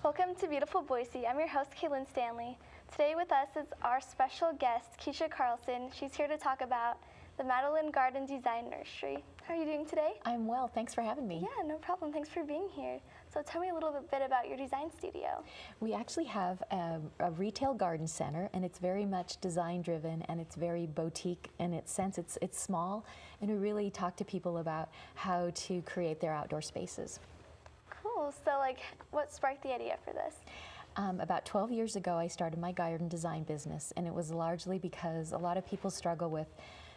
Welcome to beautiful Boise. I'm your host, Kaylin Stanley. Today with us is our special guest, Keisha Carlson. She's here to talk about the Madeline Garden Design Nursery. How are you doing today? I'm well. Thanks for having me. Yeah, no problem. Thanks for being here. So tell me a little bit about your design studio. We actually have a retail garden center, and it's very much design driven, and it's very boutique in its sense. It's small, and we really talk to people about how to create their outdoor spaces. Cool. So what sparked the idea for this? About 12 years ago, I started my garden design business, and it was largely because a lot of people struggle with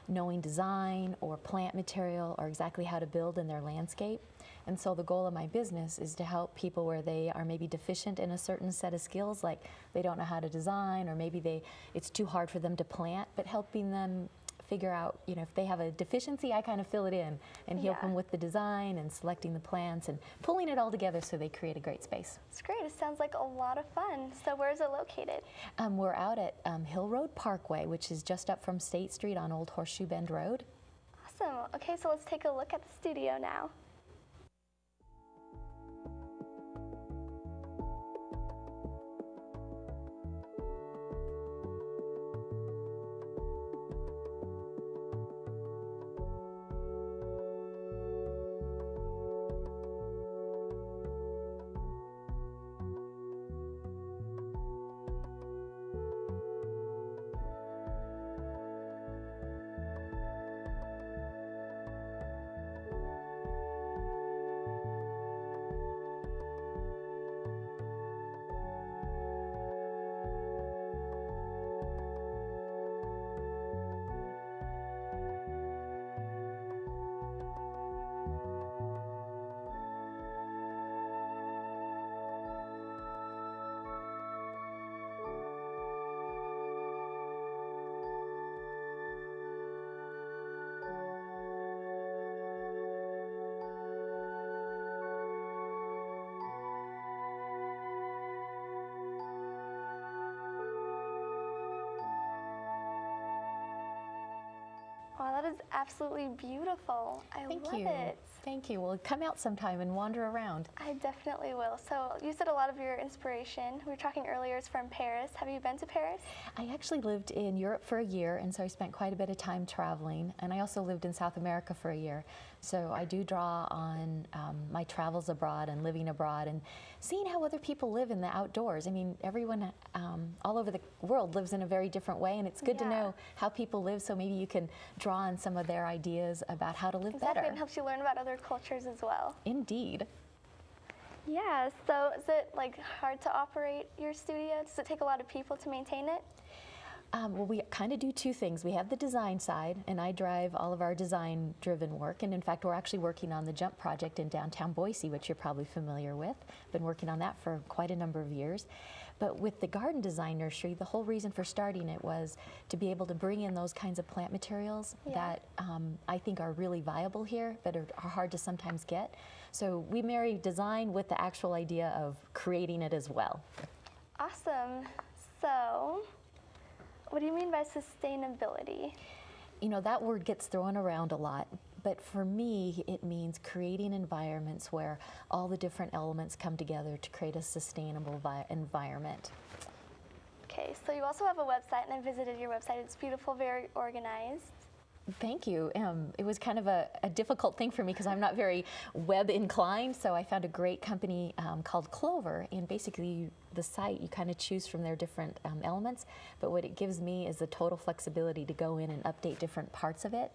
knowing design or plant material or exactly how to build in their landscape. And so the goal of my business is to help people where they are maybe deficient in a certain set of skills, like they don't know how to design, or maybe it's too hard for them to plant, but helping them figure out, if they have a deficiency, I kind of fill it in and help them with the design and selecting the plants and pulling it all together so they create a great space. It's great. It sounds like a lot of fun. So where is it located? We're out at Hill Road Parkway, which is just up from State Street on Old Horseshoe Bend Road. Awesome. Okay, so let's take a look at the studio now. Wow, that is absolutely beautiful. I love it. Thank you. Well, come out sometime and wander around. I definitely will. So you said a lot of your inspiration, we were talking earlier, is from Paris. Have you been to Paris? I actually lived in Europe for a year, and so I spent quite a bit of time traveling. And I also lived in South America for a year. So I do draw on my travels abroad and living abroad and seeing how other people live in the outdoors. I mean, everyone all over the world lives in a very different way, and it's good to know how people live, so maybe you can draw on some of their ideas about how to live better. It helps you learn about other cultures as well. Indeed. Yeah, so is it hard to operate your studio? Does it take a lot of people to maintain it? Well, we kind of do two things. We have the design side, and I drive all of our design-driven work. And in fact, we're actually working on the Jump project in downtown Boise, which you're probably familiar with. Been working on that for quite a number of years. But with the Garden Design Nursery, the whole reason for starting it was to be able to bring in those kinds of plant materials that I think are really viable here, but are hard to sometimes get. So we marry design with the actual idea of creating it as well. Awesome. So, what do you mean by sustainability? That word gets thrown around a lot, but for me, it means creating environments where all the different elements come together to create a sustainable environment. Okay, so you also have a website, and I visited your website. It's beautiful, very organized. Thank you. It was kind of a difficult thing for me because I'm not very web inclined, so I found a great company called Clover, and basically the site you kind of choose from their different elements, but what it gives me is the total flexibility to go in and update different parts of it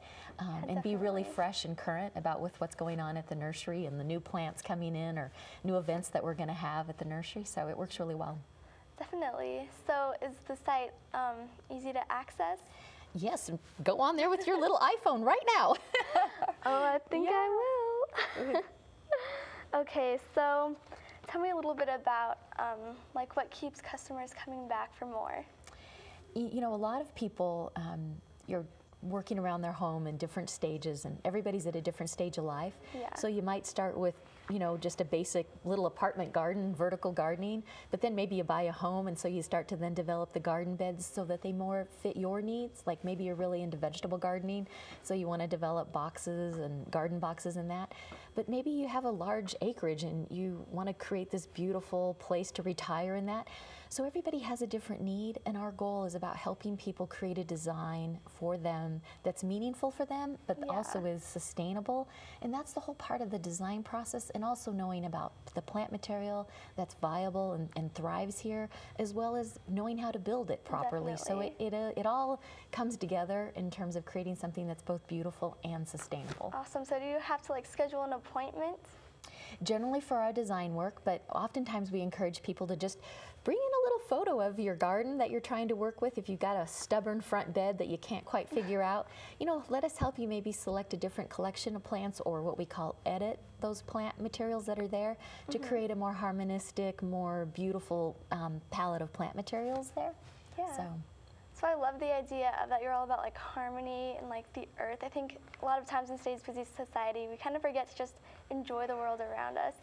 and be really fresh and current about with what's going on at the nursery and the new plants coming in or new events that we're going to have at the nursery, so it works really well. Definitely. So is the site easy to access? Yes, go on there with your little iPhone right now. Oh, I think I will. Okay, so tell me a little bit about what keeps customers coming back for more. A lot of people, you're working around their home in different stages, and everybody's at a different stage of life. Yeah. So you might start with you know, just a basic little apartment garden, vertical gardening, but then maybe you buy a home, and so you start to then develop the garden beds so that they more fit your needs. Like maybe you're really into vegetable gardening, so you want to develop boxes and garden boxes and that. But maybe you have a large acreage and you want to create this beautiful place to retire in that. So everybody has a different need, and our goal is about helping people create a design for them that's meaningful for them, but also is sustainable. And that's the whole part of the design process, and also knowing about the plant material that's viable and thrives here, as well as knowing how to build it properly. Definitely. So it all comes together in terms of creating something that's both beautiful and sustainable. Awesome. So do you have to like schedule an appointment? Generally for our design work, but oftentimes we encourage people to just bring in a little photo of your garden that you're trying to work with. If you've got a stubborn front bed that you can't quite figure out, you know, let us help you maybe select a different collection of plants, or what we call edit those plant materials that are there to create a more harmonistic, more beautiful palette of plant materials there. Yeah. So I love the idea of that you're all about like harmony and like the earth. I think a lot of times in today's busy society, we kind of forget to just enjoy the world around us.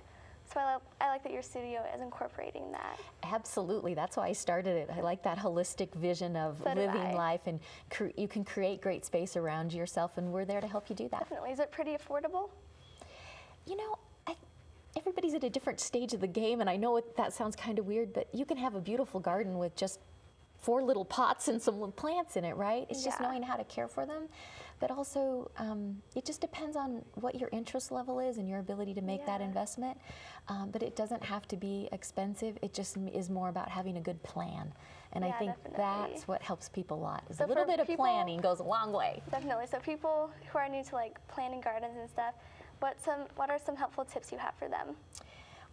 So I like that your studio is incorporating that. Absolutely. That's why I started it. I like that holistic vision of living life, and you can create great space around yourself, and we're there to help you do that. Definitely. Is it pretty affordable? You know, everybody's at a different stage of the game, and I know that sounds kind of weird, but you can have a beautiful garden with just 4 little pots and some plants in it, right? It's just knowing how to care for them. But also, it just depends on what your interest level is and your ability to make that investment. But it doesn't have to be expensive. It just is more about having a good plan. And I think that's what helps people a lot. Is a little bit of planning goes a long way. Definitely. So people who are new to like planting gardens and stuff, what are some helpful tips you have for them?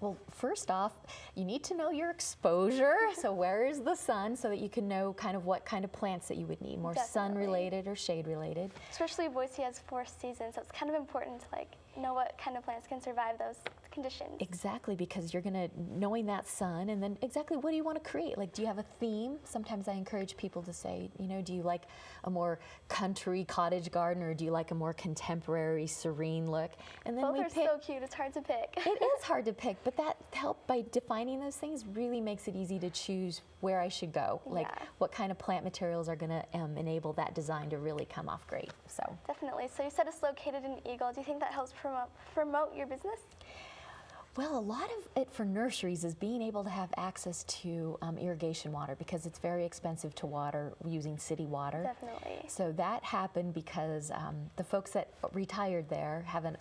Well, first off, you need to know your exposure. So where is the sun, so that you can know kind of what kind of plants that you would need, more sun-related or shade-related. Especially Boise has 4 seasons, so it's kind of important to like know what kind of plants can survive those conditions. Exactly, because you're gonna, knowing that sun, and then exactly what do you want to create? Like, do you have a theme? Sometimes I encourage people to say, you know, do you like a more country cottage garden, or do you like a more contemporary, serene look? And then both are so cute, it's hard to pick. It is hard to pick, but that help by defining those things really makes it easy to choose where I should go. Like what kind of plant materials are gonna enable that design to really come off great. So definitely. So you said it's located in Eagle. Do you think that helps promote your business? Well, a lot of it for nurseries is being able to have access to irrigation water, because it's very expensive to water using city water. Definitely. So that happened because the folks that retired there have an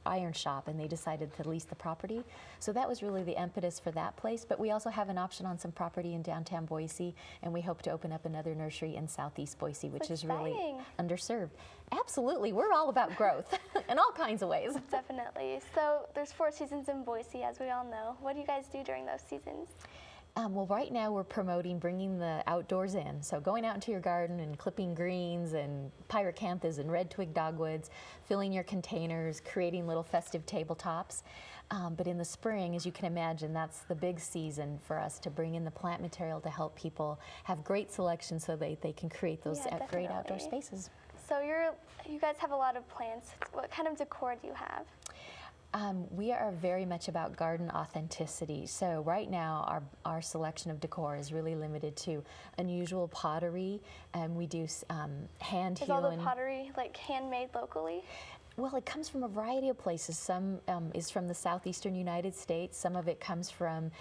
iron shop, and they decided to lease the property. So that was really the impetus for that place. But we also have an option on some property in downtown Boise, and we hope to open up another nursery in southeast Boise, which is really underserved. Absolutely, we're all about growth in all kinds of ways. Definitely. So there's 4 seasons in Boise, as we all know. What do you guys do during those seasons? Well, right now we're promoting bringing the outdoors in. So going out into your garden and clipping greens and pyrocanthus and red twig dogwoods, filling your containers, creating little festive tabletops. But in the spring, as you can imagine, that's the big season for us to bring in the plant material to help people have great selection, so they can create those great outdoor spaces. So you guys have a lot of plants. What kind of decor do you have? We are very much about garden authenticity. So right now, our selection of decor is really limited to unusual pottery, and we do hand hewn. Is all the pottery like handmade locally? Well, it comes from a variety of places. Some is from the southeastern United States. Some of it comes from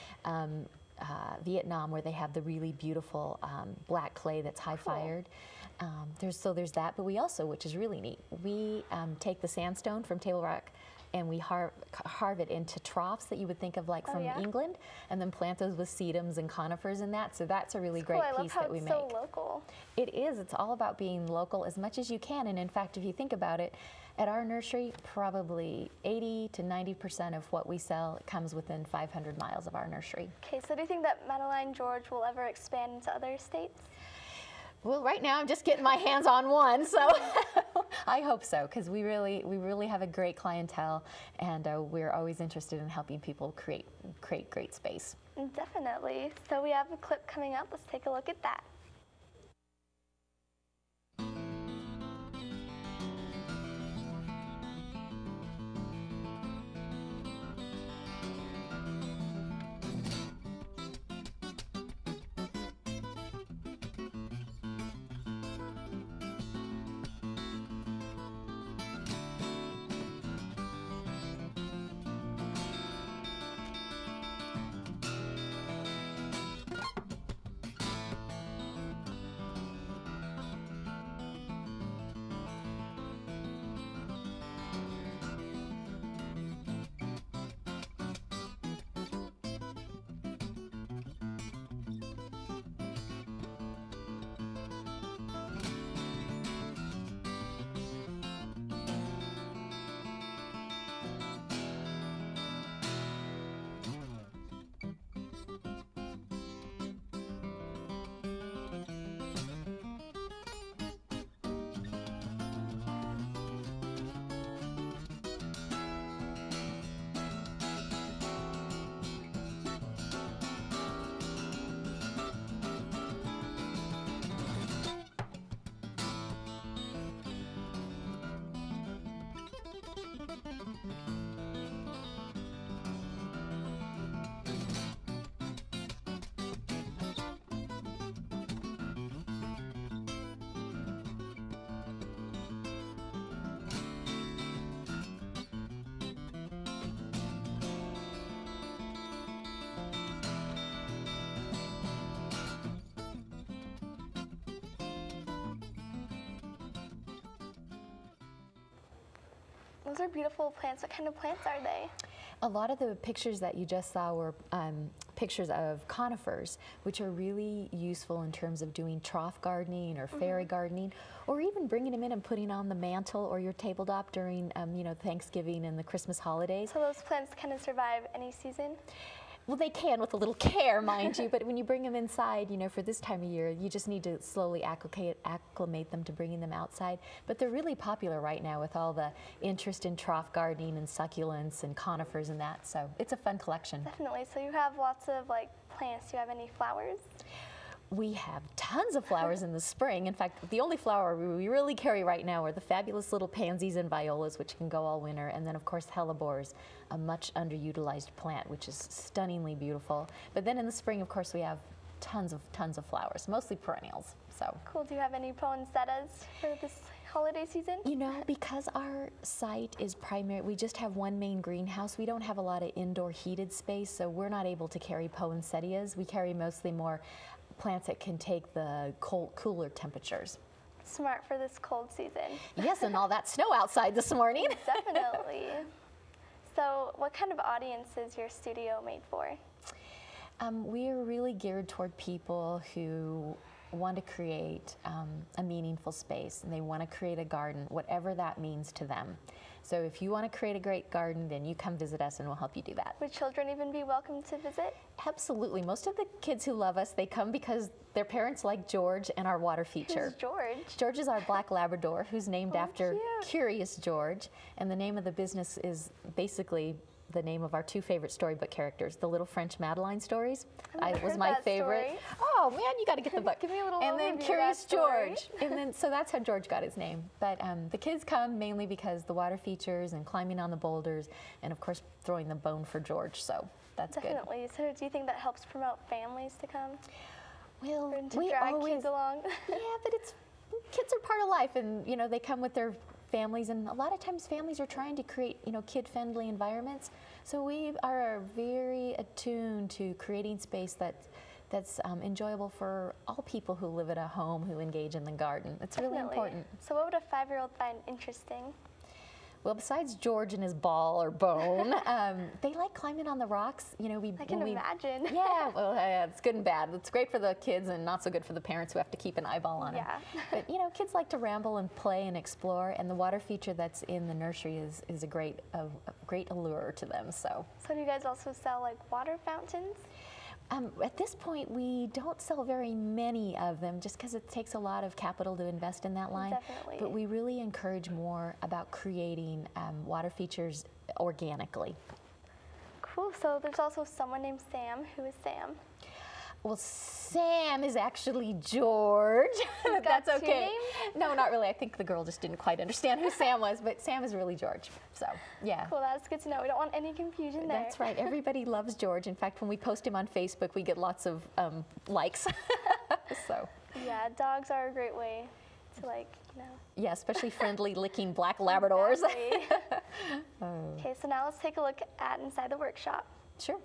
Vietnam, where they have the really beautiful black clay that's high-fired. There's that, but we also, which is really neat, we take the sandstone from Table Rock, and we carve it into troughs that you would think of like from England, and then plant those with sedums and conifers and that. So that's a really great piece that we make. I love how it's so local. It is. It's all about being local as much as you can. And in fact, if you think about it, at our nursery, probably 80 to 90% of what we sell comes within 500 miles of our nursery. Okay, so do you think that Madeline George will ever expand into other states? Well, right now I'm just getting my hands on one, so I hope so, because we really have a great clientele, and we're always interested in helping people create great space. Definitely. So we have a clip coming up. Let's take a look at that. Those are beautiful plants. What kind of plants are they? A lot of the pictures that you just saw were pictures of conifers, which are really useful in terms of doing trough gardening or fairy gardening, or even bringing them in and putting on the mantle or your tabletop during, Thanksgiving and the Christmas holidays. So those plants kind of survive any season? Well, they can with a little care, mind you, but when you bring them inside, for this time of year, you just need to slowly acclimate them to bringing them outside. But they're really popular right now with all the interest in trough gardening and succulents and conifers and that, so it's a fun collection. Definitely. So you have lots of plants. Do you have any flowers? We have tons of flowers in the spring. In fact, the only flower we really carry right now are the fabulous little pansies and violas, which can go all winter, and then of course hellebores, a much underutilized plant, which is stunningly beautiful. But then in the spring, of course, we have tons of flowers, mostly perennials. So cool. Do you have any poinsettias for this holiday season? Because our site is we just have one main greenhouse. We don't have a lot of indoor heated space, so we're not able to carry poinsettias. We carry mostly more plants that can take the cooler temperatures. Smart for this cold season. Yes, and all that snow outside this morning. Definitely. So what kind of audience is your studio made for? We are really geared toward people who want to create a meaningful space, and they want to create a garden, whatever that means to them. So if you want to create a great garden, then you come visit us and we'll help you do that. Would children even be welcome to visit? Absolutely. Most of the kids who love us, they come because their parents like George and our water feature. Who's George? George is our black Labrador, who's named after cute. Curious George, and the name of the business is basically the name of our two favorite storybook characters, the little French Madeline stories. I've was heard my that favorite. story. Oh man, you got to get the book. Give me a little And then overview of Curious that story. George, and then so that's how George got his name. But the kids come mainly because the water features and climbing on the boulders, and of course throwing the bone for George. So that's Definitely. So do you think that helps promote families to come? good. Well, Or to we drag always kids along? yeah, but kids are part of life, and they come with their families, and a lot of times families are trying to create kid-friendly environments. So we are very attuned to creating space that's enjoyable for all people who live at a home who engage in the garden. It's really Definitely. important. So what would a 5-year-old find interesting? Well, besides George and his ball or bone, they like climbing on the rocks. I can imagine. Yeah, well, it's good and bad. It's great for the kids and not so good for the parents who have to keep an eyeball on them. Yeah. But kids like to ramble and play and explore, and the water feature that's in the nursery is a great allure to them. So So do you guys also sell water fountains? at this point, we don't sell very many of them just because it takes a lot of capital to invest in that line. Definitely. But we really encourage more about creating water features organically. Cool. So there's also someone named Sam. Who is Sam? Well, Sam is actually George. got That's two okay. names? No, not really. I think the girl just didn't quite understand who Sam was, but Sam is really George. So, yeah. Cool. That's good to know. We don't want any confusion there. That's right. Everybody loves George. In fact, when we post him on Facebook, we get lots of likes. So. Yeah, dogs are a great way to Yeah, especially friendly licking black Labradors. Exactly. Okay, so now let's take a look at inside the workshop. Sure.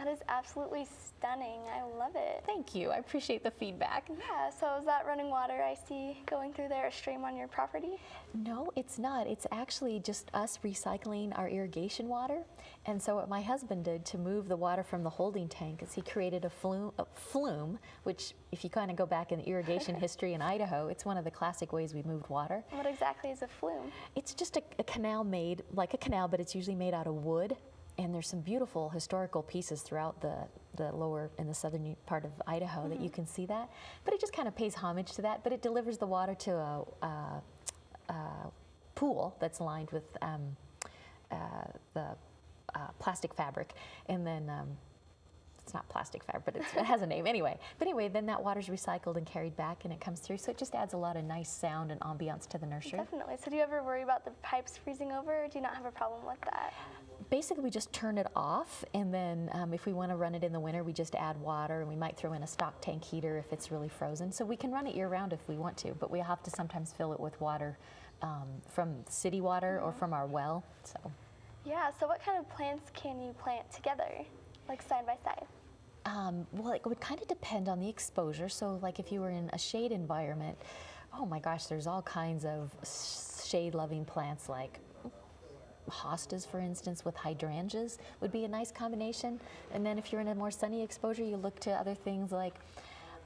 That is absolutely stunning. I love it. Thank you. I appreciate the feedback. Yeah, so is that running water I see going through there a stream on your property? No, it's not. It's actually just us recycling our irrigation water. And so what my husband did to move the water from the holding tank is he created a flume, which if you kind of go back in the irrigation history in Idaho, it's one of the classic ways we moved water. What exactly is a flume? It's just a canal made like a canal, but it's usually made out of wood. And there's some beautiful historical pieces throughout the lower and the southern part of Idaho that you can see that. But it just kind of pays homage to that. But it delivers the water to a pool that's lined with the plastic fabric. And then it's not plastic fabric, but it has a name anyway. But anyway, then that water's recycled and carried back and it comes through. So it just adds a lot of nice sound and ambiance to the nursery. Definitely. So do you ever worry about the pipes freezing over, or do you not have a problem with that? Basically, we just turn it off, and then if we want to run it in the winter, we just add water, and we might throw in a stock tank heater if it's really frozen. So we can run it year-round if we want to, but we have to sometimes fill it with water from city water or from our well. So. Yeah, so what kind of plants can you plant together, like side by side? Well, it would kind of depend on the exposure. So like if you were in a shade environment, oh my gosh, there's all kinds of shade-loving plants like hostas, for instance, with hydrangeas would be a nice combination. And then if you're in a more sunny exposure, you look to other things like,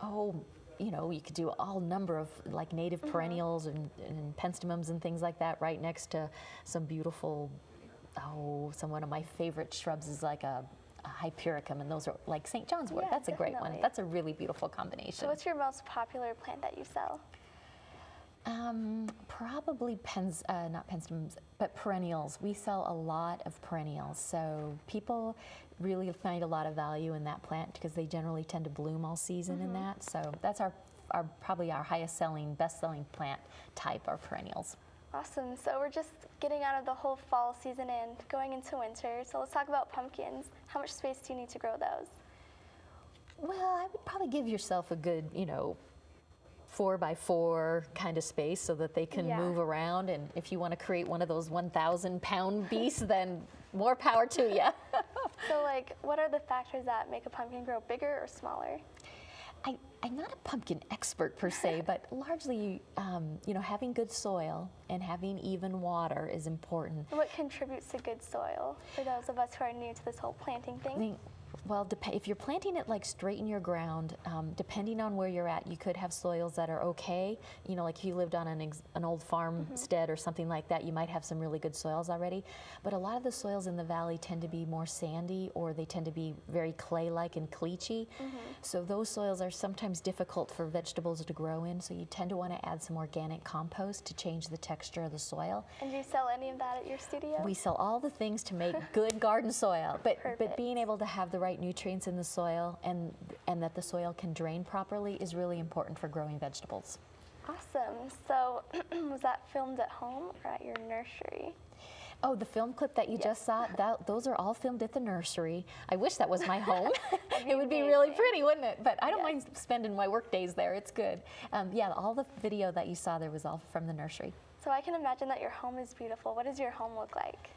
you could do all number of like native perennials and penstemons and things like that right next to some beautiful, one of my favorite shrubs is like a hypericum, and those are like St. John's wort. Yeah, That's a great one. definitely. That's a really beautiful combination. So what's your most popular plant that you sell? Probably not penstemons, but perennials. We sell a lot of perennials, so people really find a lot of value in that plant because they generally tend to bloom all season in that. So that's probably our highest selling, best selling plant type are perennials. Awesome. So we're just getting out of the whole fall season and going into winter. So let's talk about pumpkins. How much space do you need to grow those? Well, I would probably give yourself a good, 4x4 kind of space so that they can move around. And if you want to create one of those 1,000-pound beasts, then more power to you. So what are the factors that make a pumpkin grow bigger or smaller? I'm not a pumpkin expert per se, but largely, having good soil and having even water is important. What contributes to good soil for those of us who are new to this whole planting thing? Well, if you're planting it like straight in your ground, depending on where you're at, you could have soils that are okay. Like if you lived on an old farmstead or something like that, you might have some really good soils already. But a lot of the soils in the valley tend to be more sandy, or they tend to be very clay-like and cleachy. So those soils are sometimes difficult for vegetables to grow in. So you tend to want to add some organic compost to change the texture of the soil. And do you sell any of that at your studio? We sell all the things to make good garden soil, but being able to have the right nutrients in the soil and that the soil can drain properly is really important for growing vegetables. Awesome. So was that filmed at home or at your nursery? Oh, the film clip that you just saw, those are all filmed at the nursery. I wish that was my home. It would be really pretty, wouldn't it? But I don't mind spending my work days there. It's good. All the video that you saw there was all from the nursery. So I can imagine that your home is beautiful. What does your home look like?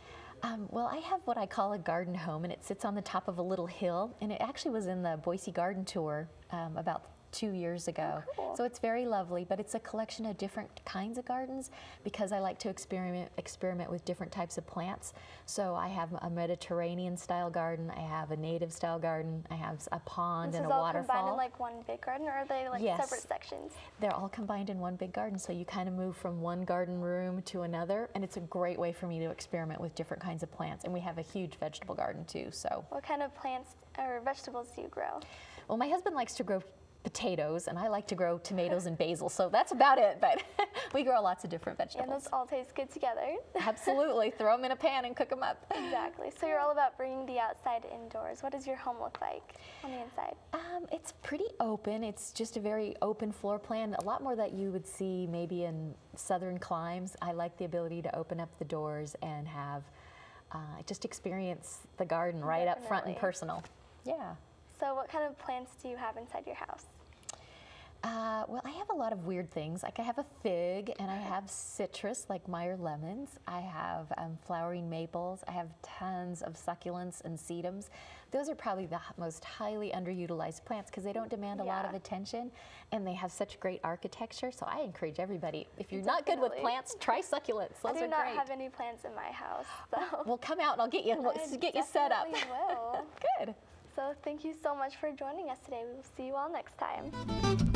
Well, I have what I call a garden home, and it sits on the top of a little hill, and it actually was in the Boise garden tour about 2 years ago. Oh, cool. So it's very lovely, but it's a collection of different kinds of gardens because I like to experiment with different types of plants. So I have a Mediterranean style garden, I have a native style garden, I have a pond and a waterfall. This is all combined in one big garden, or are they separate sections? They're all combined in one big garden, so you kind of move from one garden room to another, and it's a great way for me to experiment with different kinds of plants. And we have a huge vegetable garden too. So what kind of plants or vegetables do you grow? Well, my husband likes to grow potatoes, and I like to grow tomatoes and basil, so that's about it, but we grow lots of different vegetables. And those all taste good together. Absolutely. Throw them in a pan and cook them up. Exactly. So you're all about bringing the outside indoors. What does your home look like on the inside? It's pretty open. It's just a very open floor plan, a lot more that you would see maybe in southern climes. I like the ability to open up the doors and have just experience the garden right up front and personal. Yeah. So what kind of plants do you have inside your house? Well, I have a lot of weird things. Like I have a fig, and I have citrus, like Meyer lemons. I have flowering maples. I have tons of succulents and sedums. Those are probably the most highly underutilized plants because they don't demand a lot of attention, and they have such great architecture. So I encourage everybody, if you're not good with plants, try succulents. Those I do are not great. have any plants in my house, so. Well, come out and I'll get you. Get you set up. I will. Good. So thank you so much for joining us today. We will see you all next time.